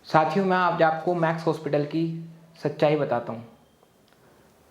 साथियों, मैं आज आपको मैक्स हॉस्पिटल की सच्चाई बताता हूँ।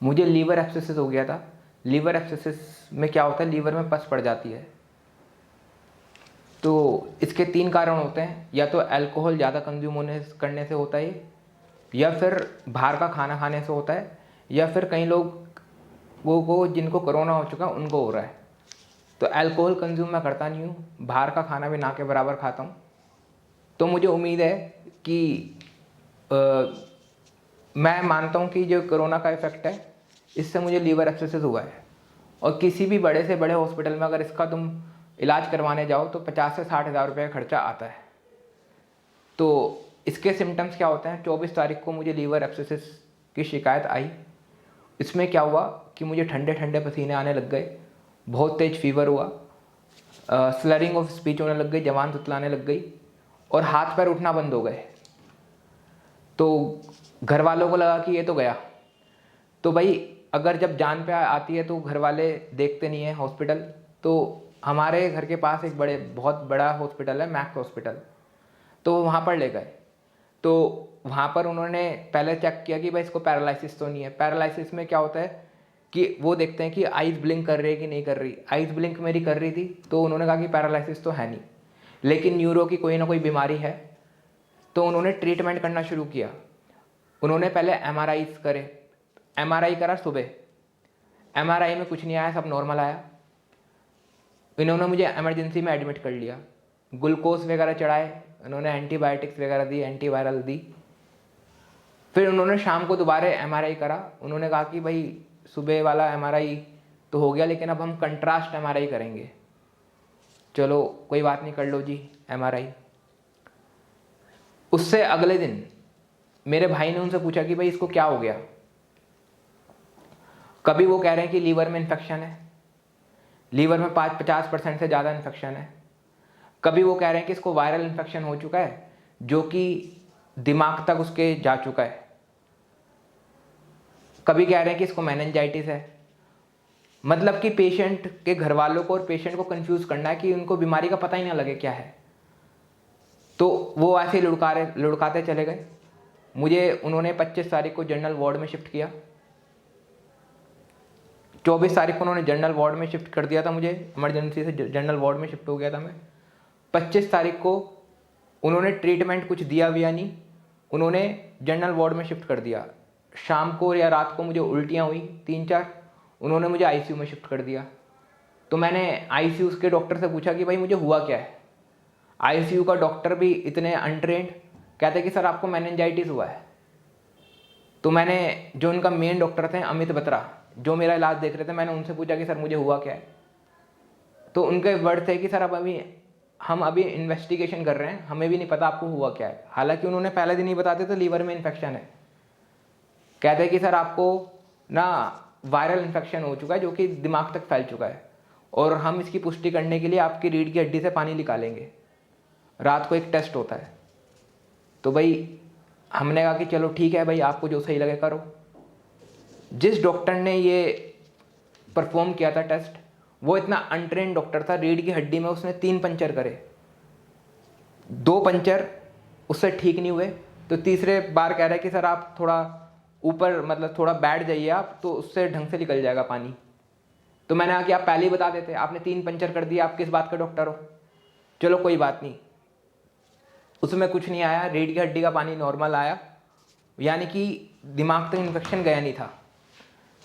मुझे लीवर एब्सेसिस हो गया था। लीवर एब्सेसिस में क्या होता है, लीवर में पस पड़ जाती है। तो इसके 3 कारण होते हैं। या तो अल्कोहल ज़्यादा कंज्यूम करने से होता है, या फिर बाहर का खाना खाने से होता है, या फिर कई लोग वो को जिनको कोरोना हो चुका उनको हो रहा है। तो अल्कोहल कंज्यूम मैं करता नहीं हूँ, बाहर का खाना भी ना के बराबर खाता हूँ। तो मुझे उम्मीद है कि मैं मानता हूँ कि जो कोरोना का इफेक्ट है, इससे मुझे लीवर एब्सेसिस हुआ है। और किसी भी बड़े से बड़े हॉस्पिटल में अगर इसका तुम इलाज करवाने जाओ तो 50 से 60 हज़ार रुपये का खर्चा आता है। तो इसके सिम्टम्स क्या होते हैं? 24 तारीख को मुझे लीवर एब्सेसिस की शिकायत आई। इसमें क्या हुआ कि मुझे ठंडे ठंडे पसीने आने लग गए, बहुत तेज फीवर हुआ, स्लरिंग ऑफ स्पीच होने लग गई, जबान तुतलाने लग गई, और हाथ पैर उठना बंद हो गए। तो घर वालों को लगा कि ये तो गया। तो भाई, अगर जब जान पे आती है तो घर वाले देखते नहीं हैं हॉस्पिटल। तो हमारे घर के पास एक बहुत बड़ा हॉस्पिटल है, मैक्स हॉस्पिटल। तो वहाँ पर ले गए। तो वहाँ पर उन्होंने पहले चेक किया कि भाई इसको पैरालिसिस तो नहीं है। पैरालिसिस में क्या होता है कि वो देखते हैं कि आइज़ ब्लिंक कर रही है कि नहीं कर रही। आइज़ ब्लिंक मेरी कर रही थी, तो उन्होंने कहा कि पैरालिसिस तो है नहीं, लेकिन न्यूरो की कोई ना कोई बीमारी है। तो उन्होंने ट्रीटमेंट करना शुरू किया। उन्होंने पहले MRI करे। MRI करा सुबह। MRI में कुछ नहीं आया, सब नॉर्मल आया। इन्होंने मुझे इमरजेंसी में एडमिट कर लिया, ग्लूकोज वगैरह चढ़ाए, उन्होंने एंटीबायोटिक्स वगैरह दी, एंटीवायरल दी। फिर उन्होंने शाम को दोबारा MRI करा। उन्होंने कहा कि भाई सुबह वाला MRI तो हो गया, लेकिन अब हम कंट्रास्ट MRI करेंगे। चलो कोई बात नहीं, कर लो जी MRI। उससे अगले दिन मेरे भाई ने उनसे पूछा कि भाई इसको क्या हो गया। कभी वो कह रहे हैं कि लीवर में इन्फेक्शन है, लीवर में 50% से ज़्यादा इन्फेक्शन है। कभी वो कह रहे हैं कि इसको वायरल इन्फेक्शन हो चुका है, जो कि दिमाग तक उसके जा चुका है। कभी कह रहे हैं कि इसको मेनिंजाइटिस है। मतलब कि पेशेंट के घर वालों को और पेशेंट को कंफ्यूज करना है कि उनको बीमारी का पता ही ना लगे क्या है। तो वो ऐसे ही लुढ़काते चले गए। मुझे उन्होंने 25 तारीख को जनरल वार्ड में शिफ्ट किया। 24 तारीख को उन्होंने जनरल वार्ड में शिफ्ट कर दिया था। मुझे इमरजेंसी से जनरल वार्ड में शिफ्ट हो गया था मैं। 25 तारीख को उन्होंने ट्रीटमेंट कुछ दिया भी या नहीं, उन्होंने जनरल वार्ड में शिफ्ट कर दिया। शाम को या रात को मुझे उल्टियाँ हुई 3-4, उन्होंने मुझे ICU में शिफ्ट कर दिया। तो मैंने ICU के डॉक्टर से पूछा कि भाई मुझे हुआ क्या है। ICU का डॉक्टर भी इतने अनट्रेंड, कहते कि सर आपको मेनिंजाइटिस हुआ है। तो मैंने जो उनका मेन डॉक्टर थे अमित बत्रा, जो मेरा इलाज देख रहे थे, मैंने उनसे पूछा कि सर मुझे हुआ क्या है। तो उनके वर्ड थे कि सर हम अभी इन्वेस्टिगेशन कर रहे हैं, हमें भी नहीं पता आपको हुआ क्या है। हालांकि उन्होंने पहले दिन ही बताते थे लीवर में इन्फेक्शन है। कहते हैं कि सर आपको ना वायरल इन्फेक्शन हो चुका है, जो कि दिमाग तक फैल चुका है, और हम इसकी पुष्टि करने के लिए आपकी रीढ़ की हड्डी से पानी निकालेंगे। रात को एक टेस्ट होता है। तो भाई हमने कहा कि चलो ठीक है भाई, आपको जो सही लगे करो। जिस डॉक्टर ने ये परफॉर्म किया था टेस्ट, वो इतना अनट्रेंड डॉक्टर था। रीढ़ की हड्डी में उसने 3 पंचर करे, 2 पंचर उससे ठीक नहीं हुए। तो तीसरे बार कह रहा है कि सर आप थोड़ा ऊपर, मतलब थोड़ा बैठ जाइए आप, तो उससे ढंग से निकल जाएगा पानी। तो मैंने कहा कि आप पहले ही बता देते, आपने 3 पंचर कर दिए, आप किस बात का डॉक्टर हो। चलो कोई बात नहीं, उसमें कुछ नहीं आया, रीढ़ की हड्डी का पानी नॉर्मल आया, यानी कि दिमाग तक इन्फेक्शन गया नहीं था।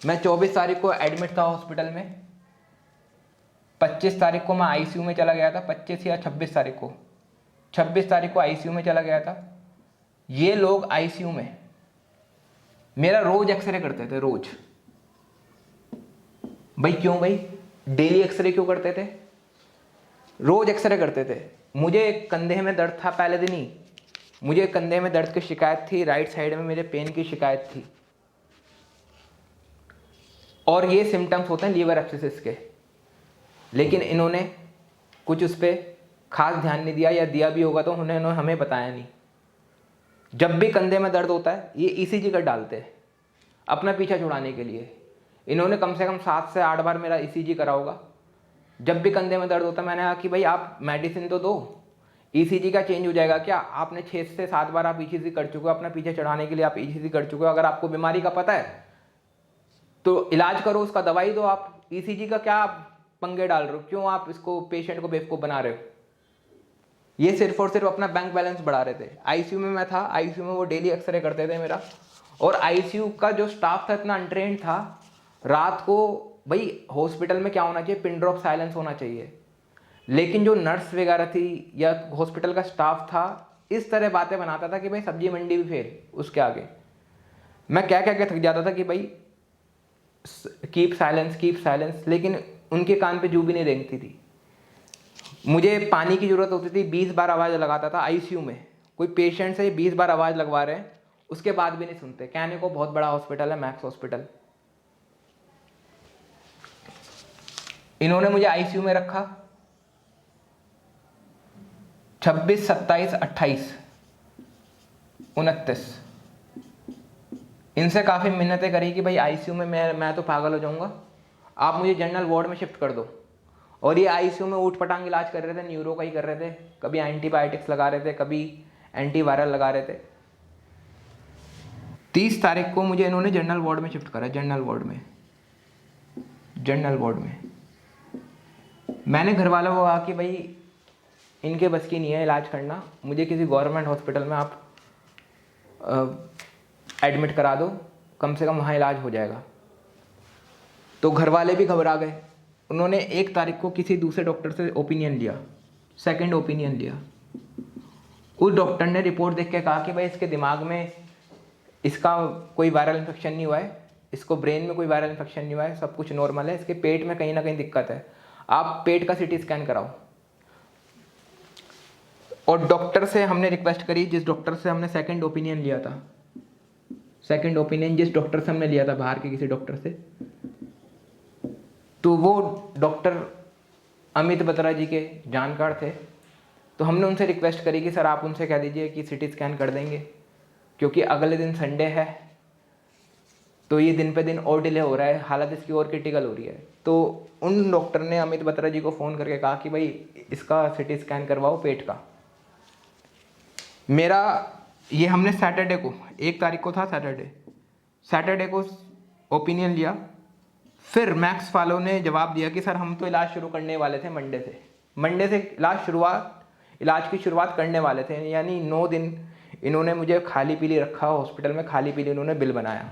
मैं 24 तारीख को एडमिट था हॉस्पिटल में। 25 तारीख को मैं ICU में चला गया था, 25 या 26 तारीख को, 26 तारीख को ICU में चला गया था। ये लोग ICU में मेरा रोज एक्सरे करते थे, रोज। भाई क्यों भाई, डेली एक्सरे क्यों करते थे? रोज एक्सरे करते थे। मुझे कंधे में दर्द था पहले दिन ही, मुझे कंधे में दर्द की शिकायत थी, राइट साइड में मेरे पेन की शिकायत थी। और ये सिम्टम्स होते हैं लीवर एब्सेसिस के। लेकिन इन्होंने कुछ उस पर खास ध्यान नहीं दिया, या दिया भी होगा तो उन्होंने हमें बताया नहीं। जब भी कंधे में दर्द होता है ये ECG कर डालते हैं अपना पीछा छुड़ाने के लिए। इन्होंने कम से कम 7 से 8 बार मेरा ECG करा होगा। जब भी कंधे में दर्द होता है मैंने कहा कि भाई आप मेडिसिन तो दो, ईसीजी का चेंज हो जाएगा क्या? आपने 6 से 7 बार आप ईसीजी कर चुके हो, अपना पीछे चढ़ाने के लिए आप ईसीजी कर चुके हो। अगर आपको बीमारी का पता है तो इलाज करो, उसका दवाई दो। आप ईसीजी का क्या आप पंगे डाल रहे हो? क्यों आप इसको पेशेंट को बेवकूफ़ बना रहे हो? ये सिर्फ और सिर्फ अपना बैंक बैलेंस बढ़ा रहे थे। आईसीयू में मैं था, आईसीयू में वो डेली एक्सरे करते थे मेरा, और आईसीयू का जो स्टाफ था इतना अनट्रेंड था। रात को भाई हॉस्पिटल में क्या होना चाहिए, पिन ड्रॉप साइलेंस होना चाहिए, लेकिन जो नर्स वगैरह थी या हॉस्पिटल का स्टाफ था इस तरह बातें बनाता था कि भाई सब्जी मंडी भी फेल उसके आगे। मैं क्या क्या क्या थक जाता था कि भाई कीप साइलेंस कीप साइलेंस, लेकिन उनके कान पे जू भी नहीं रेंगती थी। मुझे पानी की ज़रूरत होती थी, 20 बार आवाज़ लगाता था आईसीयू में। कोई पेशेंट से 20 बार आवाज़ लगवा रहे हैं, उसके बाद भी नहीं सुनते। कहने को बहुत बड़ा हॉस्पिटल है मैक्स हॉस्पिटल। इन्होंने मुझे आईसीयू में रखा 26, 27, 28, 29। इनसे काफ़ी मिन्नतें करी कि भाई आईसीयू में मैं तो पागल हो जाऊंगा, आप मुझे जनरल वार्ड में शिफ्ट कर दो। और ये आईसीयू में ऊट पटांग इलाज कर रहे थे, न्यूरो का ही कर रहे थे। कभी एंटीबायोटिक्स लगा रहे थे, कभी एंटीवायरल लगा रहे थे। 30 तारीख को मुझे इन्होंने जनरल वार्ड में शिफ्ट करा। जनरल वार्ड में मैंने घर वालों को कहा कि भाई इनके बस की नहीं है इलाज करना, मुझे किसी गवर्नमेंट हॉस्पिटल में आप एडमिट करा दो, कम से कम वहाँ इलाज हो जाएगा। तो घर वाले भी घबरा गए। उन्होंने 1 तारीख को किसी दूसरे डॉक्टर से ओपिनियन लिया, सेकंड ओपिनियन लिया। उस डॉक्टर ने रिपोर्ट देख के कहा कि भाई इसके दिमाग में इसका कोई वायरल इन्फेक्शन नहीं हुआ है, इसको ब्रेन में कोई वायरल इन्फेक्शन नहीं हुआ है, सब कुछ नॉर्मल है, इसके पेट में कहीं ना कहीं दिक्कत है, आप पेट का सीटी स्कैन कराओ। और डॉक्टर से हमने रिक्वेस्ट करी, जिस डॉक्टर से हमने सेकंड ओपिनियन लिया था, सेकंड ओपिनियन जिस डॉक्टर से हमने लिया था बाहर के किसी डॉक्टर से, तो वो डॉक्टर अमित बत्रा जी के जानकार थे। तो हमने उनसे रिक्वेस्ट करी कि सर आप उनसे कह दीजिए कि सीटी स्कैन कर देंगे, क्योंकि अगले दिन संडे है, तो ये दिन पे दिन और डिले हो रहा है, हालत इसकी और क्रिटिकल हो रही है। तो उन डॉक्टर ने अमित बत्रा जी को फ़ोन करके कहा कि भाई इसका सीटी स्कैन करवाओ पेट का। मेरा ये हमने सैटरडे को, 1 तारीख को था सैटरडे को ओपिनियन लिया। फिर मैक्स वालों ने जवाब दिया कि सर हम तो इलाज शुरू करने वाले थे मंडे से इलाज की शुरुआत करने वाले थे। यानी 9 दिन इन्होंने मुझे खाली पीली रखा हॉस्पिटल में, खाली पीली इन्होंने बिल बनाया।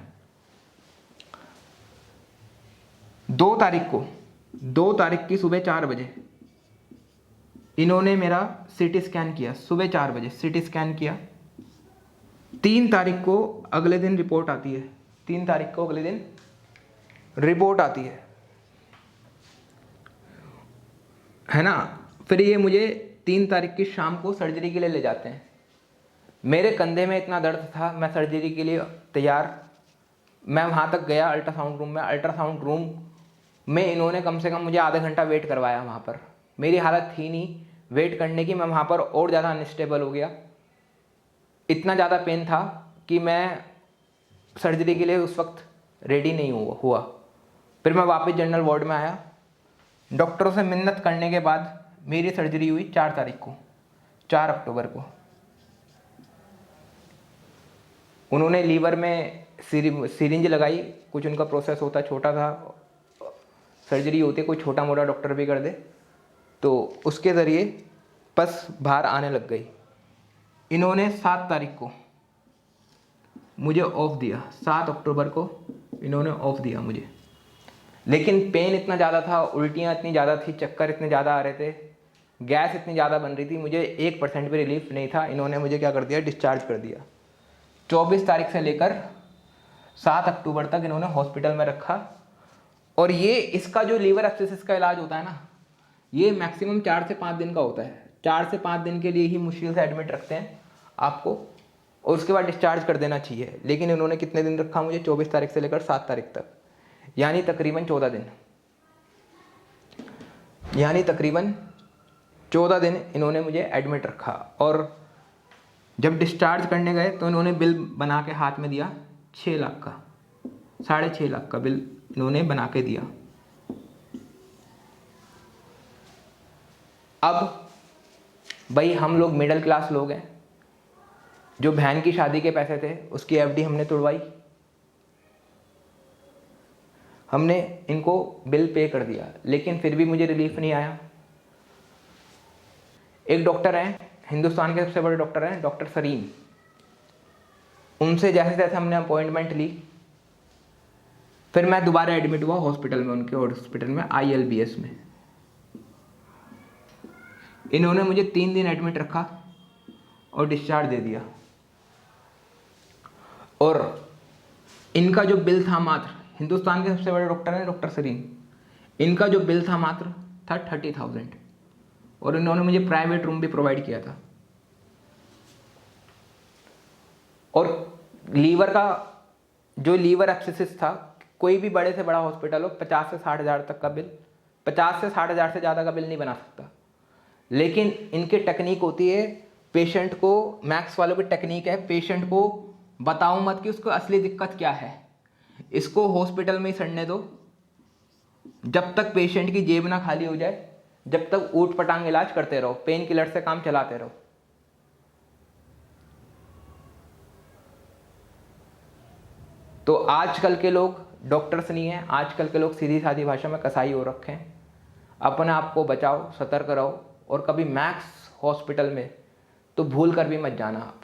2 तारीख की सुबह 4 बजे इन्होंने मेरा सीटी स्कैन किया, सुबह 4 बजे सीटी स्कैन किया। 3 तारीख को अगले दिन रिपोर्ट आती है, 3 तारीख को अगले दिन रिपोर्ट आती है ना। फिर ये मुझे 3 तारीख की शाम को सर्जरी के लिए ले जाते हैं। मेरे कंधे में इतना दर्द था, मैं सर्जरी के लिए तैयार, मैं वहाँ तक गया अल्ट्रासाउंड रूम में। अल्ट्रासाउंड रूम में इन्होंने कम से कम मुझे आधा घंटा वेट करवाया वहाँ पर। मेरी हालत थी नहीं वेट करने की, मैं वहाँ पर और ज़्यादा अनस्टेबल हो गया। इतना ज़्यादा पेन था कि मैं सर्जरी के लिए उस वक्त रेडी नहीं हुआ। फिर मैं वापस जनरल वार्ड में आया। डॉक्टरों से मिन्नत करने के बाद मेरी सर्जरी हुई 4 तारीख को, 4 अक्टूबर को। उन्होंने लीवर में सिरिंज लगाई, कुछ उनका प्रोसेस होता, छोटा था सर्जरी होती है, कोई छोटा मोटा डॉक्टर भी कर दे, तो उसके ज़रिए पस बाहर आने लग गई। इन्होंने 7 तारीख को मुझे ऑफ दिया, 7 अक्टूबर को इन्होंने ऑफ दिया मुझे। लेकिन पेन इतना ज़्यादा था, उल्टियाँ इतनी ज़्यादा थी, चक्कर इतने ज़्यादा आ रहे थे, गैस इतनी ज़्यादा बन रही थी, मुझे 1% भी रिलीफ नहीं था। इन्होंने मुझे क्या कर दिया, डिस्चार्ज कर दिया। 24 तारीख से लेकर 7 अक्टूबर तक इन्होंने हॉस्पिटल में रखा। और ये इसका जो लीवर एब्सिसिस का इलाज होता है ना, ये मैक्सिमम 4 से 5 दिन का होता है। 4 से 5 दिन के लिए ही मुश्किल से एडमिट रखते हैं आपको, और उसके बाद डिस्चार्ज कर देना चाहिए। लेकिन इन्होंने कितने दिन रखा मुझे, 24 तारीख से लेकर 7 तारीख तक, यानी तकरीबन 14 दिन इन्होंने मुझे एडमिट रखा। और जब डिस्चार्ज करने गए तो इन्होंने बिल बना के हाथ में दिया 6 लाख का, 6.5 लाख का बिल इन्होंने बना के दिया। अब भाई हम लोग मिडिल क्लास लोग हैं, जो बहन की शादी के पैसे थे उसकी एफडी हमने तुड़वाई, हमने इनको बिल पे कर दिया, लेकिन फिर भी मुझे रिलीफ नहीं आया। एक डॉक्टर हैं, हिंदुस्तान के सबसे बड़े डॉक्टर हैं, डॉक्टर सरीन, उनसे जैसे तैसे हमने अपॉइंटमेंट ली। फिर मैं दोबारा एडमिट हुआ हॉस्पिटल में, उनके हॉस्पिटल में ILBS में। इन्होंने मुझे 3 दिन एडमिट रखा और डिस्चार्ज दे दिया। और इनका जो बिल था मात्र, हिंदुस्तान के सबसे बड़े डॉक्टर हैं डॉक्टर सरीन, इनका जो बिल था मात्र था 30,000, और इन्होंने मुझे प्राइवेट रूम भी प्रोवाइड किया था। और लीवर का जो लीवर एक्सिस था, कोई भी बड़े से बड़ा हॉस्पिटल हो 50 से 60 हज़ार तक का बिल, 50 से 60 हज़ार से ज़्यादा का बिल नहीं बना सकता। लेकिन इनकी टेक्निक होती है, पेशेंट को, मैक्स वालों की टेक्निक है, पेशेंट को बताओ मत कि उसको असली दिक्कत क्या है, इसको हॉस्पिटल में ही सड़ने दो, जब तक पेशेंट की जेब ना खाली हो जाए, जब तक ऊट पटांग इलाज करते रहो, पेन किलर से काम चलाते रहो। तो आजकल के लोग डॉक्टर्स नहीं हैं, आजकल के लोग सीधी सादी भाषा में कसाई हो रखे हैं। अपने आप को बचाओ, सतर्क रहो, और कभी मैक्स हॉस्पिटल में तो भूल कर भी मत जाना आप।